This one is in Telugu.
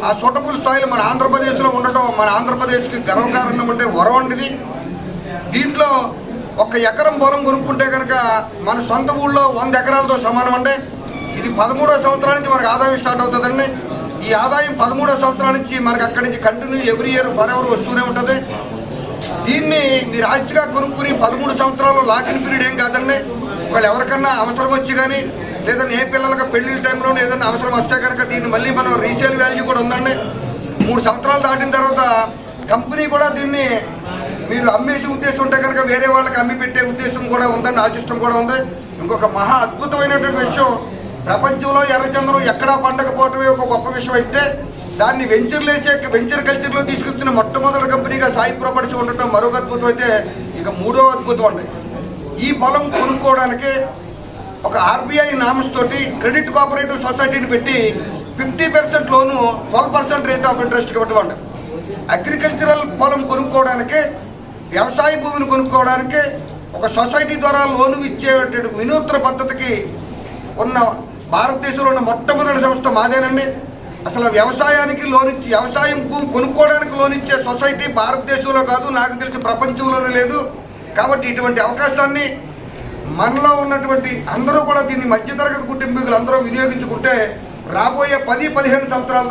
ఆ సూటబుల్ సాయిల్ మన ఆంధ్రప్రదేశ్లో ఉండటం మన ఆంధ్రప్రదేశ్కి గర్వకారణం అంటే వరవంటిది. దీంట్లో 1 ఎకరం పొలం కొనుక్కుంటే కనుక మన సొంత ఊళ్ళో 100 ఎకరాలతో సమానం అండి. ఇది 13వ సంవత్సరం నుంచి మనకు ఆదాయం స్టార్ట్ అవుతుందండి. ఈ ఆదాయం 13వ సంవత్సరం నుంచి మనకు అక్కడి నుంచి continue every year for ever వస్తూనే ఉంటుంది. దీన్ని మీరు ఆస్తిగా కొనుక్కుని 13 సంవత్సరాలు లాకిన్ పీరియడ్ ఏం కాదండి. వాళ్ళు ఎవరికన్నా అవసరం వచ్చి కానీ లేదా ఏ పిల్లలకి పెళ్లి టైంలోనే ఏదైనా అవసరం వస్తే కనుక దీన్ని మళ్ళీ మనం రీసేల్ వాల్యూ కూడా ఉందండి. 3 సంవత్సరాలు దాటిన తర్వాత కంపెనీ కూడా దీన్ని మీరు అమ్మేసే ఉద్దేశం ఉంటే కనుక వేరే వాళ్ళకి అమ్మి పెట్టే ఉద్దేశం కూడా ఉందండి. ఆ సిస్టమ్ కూడా ఉంది. ఇంకొక మహా అద్భుతమైనటువంటి విషయం, ప్రపంచంలో ఎర్రచంద్రం ఎక్కడా పండకపోవటమే ఒక గొప్ప విషయం అయితే దాన్ని వెంచర్ కల్చర్లో తీసుకొచ్చిన మొట్టమొదటి కంపెనీగా సాయి ప్రాపర్టీస్ ఉండటం మరొక అద్భుతం అయితే ఇక 3వ అద్భుతం అండి. ఈ పొలం కొనుక్కోవడానికి ఒక ఆర్బీఐ నామ్స్ తోటి క్రెడిట్ కోఆపరేటివ్ సొసైటీని పెట్టి 50% లోను 12% రేట్ ఆఫ్ ఇంట్రెస్ట్ ఇవ్వటం. అగ్రికల్చరల్ పొలం కొనుక్కోవడానికి వ్యవసాయ భూమిని కొనుక్కోవడానికి ఒక సొసైటీ ద్వారా లోను ఇచ్చేటువంటి వినూత్న పద్ధతికి ఉన్న భారతదేశంలో ఉన్న మొట్టమొదటి సంస్థ మాదేనండి. అసలు వ్యవసాయానికి లోన్ ఇచ్చి వ్యవసాయం భూమి కొనుక్కోవడానికి లోన్ ఇచ్చే సొసైటీ భారతదేశంలో కాదు, నాకు తెలిసి ప్రపంచంలోనే లేదు. కాబట్టి ఇటువంటి అవకాశాన్ని మనలో ఉన్నటువంటి అందరూ కూడా దీన్ని మధ్యతరగతి కుటుంబీకులు అందరూ వినియోగించుకుంటే రాబోయే 10-15 సంవత్సరాల